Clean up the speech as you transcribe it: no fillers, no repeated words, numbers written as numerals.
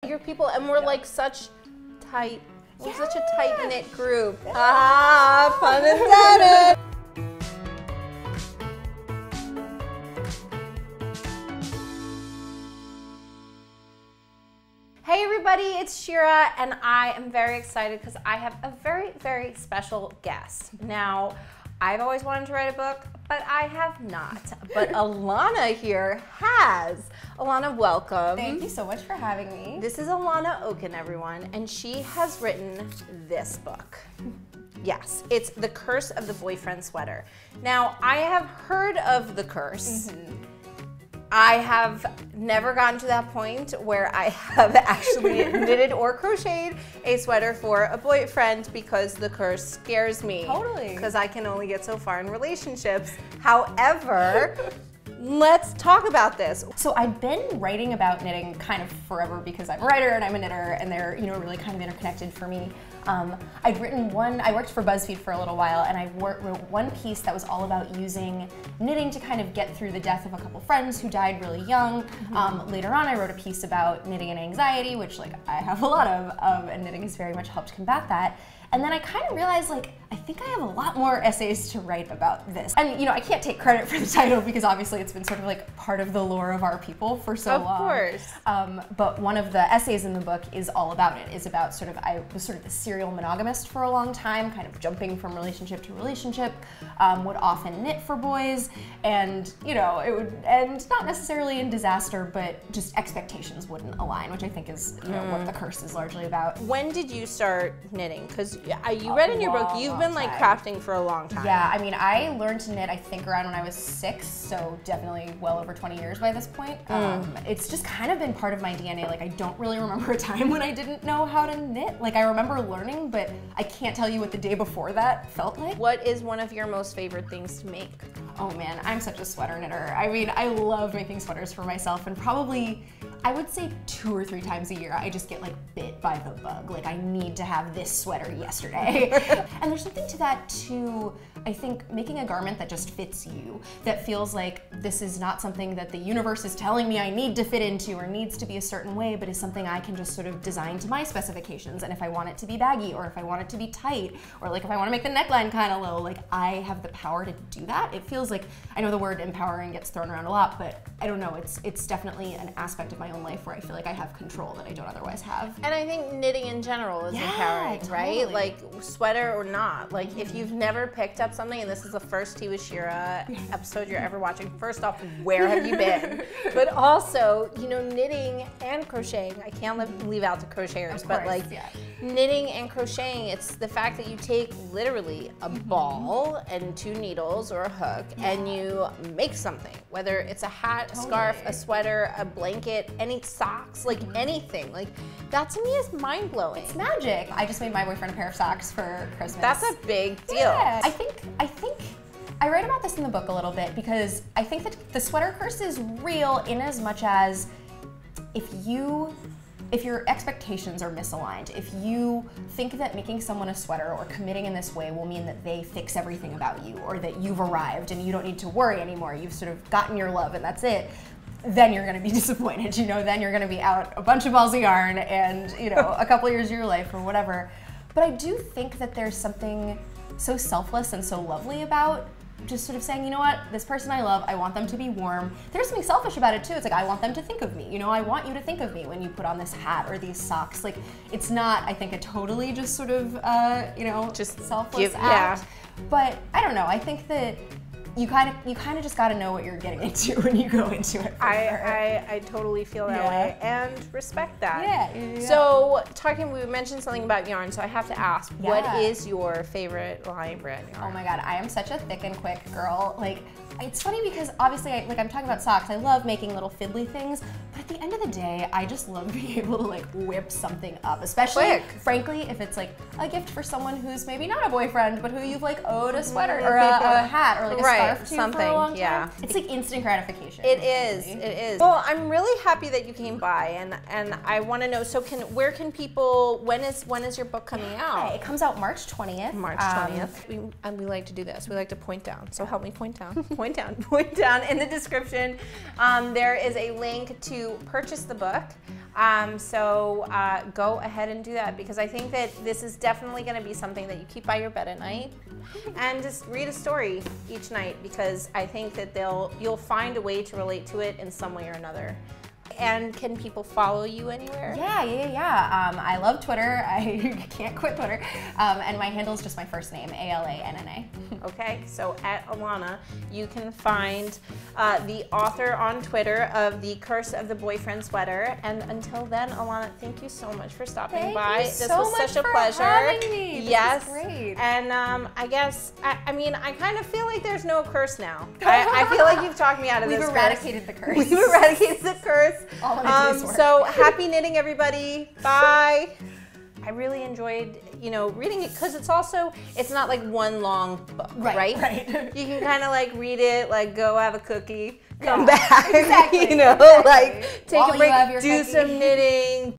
Your people, and we're like such tight, we're such a tight-knit group. Ah, pun intended. Hey everybody, it's Shira, and I am very excited because I have a very, very special guest. Now, I've always wanted to write a book, but I have not. But Alanna here has. Alanna, welcome. Thank you so much for having me. This is Alanna Okun, everyone, and she has written this book. Yes, it's The Curse of the Boyfriend Sweater. Now, I have heard of The Curse. I have never gotten to that point where I have actually knitted or crocheted a sweater for a boyfriend because the curse scares me. Totally. Because I can only get so far in relationships. However, let's talk about this. So I've been writing about knitting kind of forever because I'm a writer and I'm a knitter, and they're really kind of interconnected for me. I'd written I worked for BuzzFeed for a little while, and I wrote one piece that was all about using knitting to kind of get through the death of a couple friends who died really young. Later on, I wrote a piece about knitting and anxiety, which I have a lot of, and knitting has very much helped combat that. And then I kind of realized, I think I have a lot more essays to write about this. And I can't take credit for the title because obviously it's been sort of part of the lore of our people for so long. Of course. But one of the essays in the book is all about it. Is about I was sort of the serial monogamist for a long time, kind of jumping from relationship to relationship, would often knit for boys, and it would end not necessarily in disaster, but just expectations wouldn't align, which I think is what the curse is largely about. When did you start knitting? Because you read in your book, you've been crafting for a long time. Yeah, I mean, I learned to knit, I think, around when I was 6, so definitely well over 20 years by this point. It's just kind of been part of my DNA. I don't really remember a time when I didn't know how to knit. I remember learning, but I can't tell you what the day before that felt like. What is one of your most favorite things to make? Oh man, I'm such a sweater knitter. I mean, I love making sweaters for myself, and probably, I would say 2 or 3 times a year, I just get bit by the bug. I need to have this sweater yesterday. And there's something to that too, I think, making a garment that just fits you, that feels like this is not something that the universe is telling me I need to fit into or needs to be a certain way, but is something I can just sort of design to my specifications. And if I want it to be baggy, or if I want it to be tight, or if I want to make the neckline kind of low, I have the power to do that. It feels I know the word empowering gets thrown around a lot, but I don't know, it's definitely an aspect of my own life where I feel like I have control that I don't otherwise have. And I think knitting in general is empowering, totally. Right? Sweater or not. If you've never picked up something, and this is the first Tea with Shira episode you're ever watching, first off, where have you been? But also, knitting and crocheting, I can't leave out the crocheters, but knitting and crocheting, it's the fact that you take literally a ball and 2 needles or a hook, and you make something, whether it's a hat, a scarf, a sweater, a blanket, any socks, anything. That to me is mind-blowing. It's magic. I just made my boyfriend a pair of socks for Christmas. That's a big deal. Yeah. I think I write about this in the book a little bit because I think that the sweater curse is real in as much as if your expectations are misaligned, if you think that making someone a sweater or committing in this way will mean that they fix everything about you, or that you've arrived and you don't need to worry anymore, you've sort of gotten your love and that's it, then you're gonna be disappointed, then you're gonna be out a bunch of balls of yarn and, a couple years of your life or whatever. But I do think that there's something so selfless and so lovely about just sort of saying, you know what, this person I love, I want them to be warm. There's something selfish about it too. It's I want them to think of me. I want you to think of me when you put on this hat or these socks. It's not, I think, a totally just sort of, just selfless act. But I don't know, I think that you kind of just got to know what you're getting into when you go into it. I totally feel that way and respect that. Yeah. So we mentioned something about yarn, so I have to ask, what is your favorite Lion brand yarn? Oh my god, I am such a thick and quick girl. It's funny because obviously, I'm talking about socks. I love making little fiddly things, but at the end of the day, I just love being able to whip something up, especially, frankly, if it's a gift for someone who's maybe not a boyfriend, but who you've like owed a sweater or a hat or like a scarf to for a long time. It's like instant gratification. It is. It is. Well, I'm really happy that you came by, and I want to know. So, where can people? When is your book coming out? It comes out March 20th. March 20th. We like to do this. We like to point down. So help me point down. Point down in the description. There is a link to purchase the book. So go ahead and do that, because I think that this is definitely going to be something that you keep by your bed at night, and just read a story each night, because I think that you'll find a way to relate to it in some way or another. And can people follow you anywhere? Yeah. I love Twitter. I can't quit Twitter. And my handle is just my first name, Alanna. Okay, so at Alanna, you can find the author on Twitter of The Curse of the Boyfriend Sweater. And until then, Alanna, thank you so much for stopping by. This was such a pleasure. Having me. Yes. This was great. And I guess, I mean, I kind of feel like there's no curse now. I feel like you've talked me out of this curse. We've eradicated the curse. We've eradicated the curse. All I need to do is work. So happy knitting, everybody. Bye. I really enjoyed, reading it, because it's not like one long book, right? You can kind of like read it, like go have a cookie, come back, exactly. like take While a break, you have your do cookie. some knitting,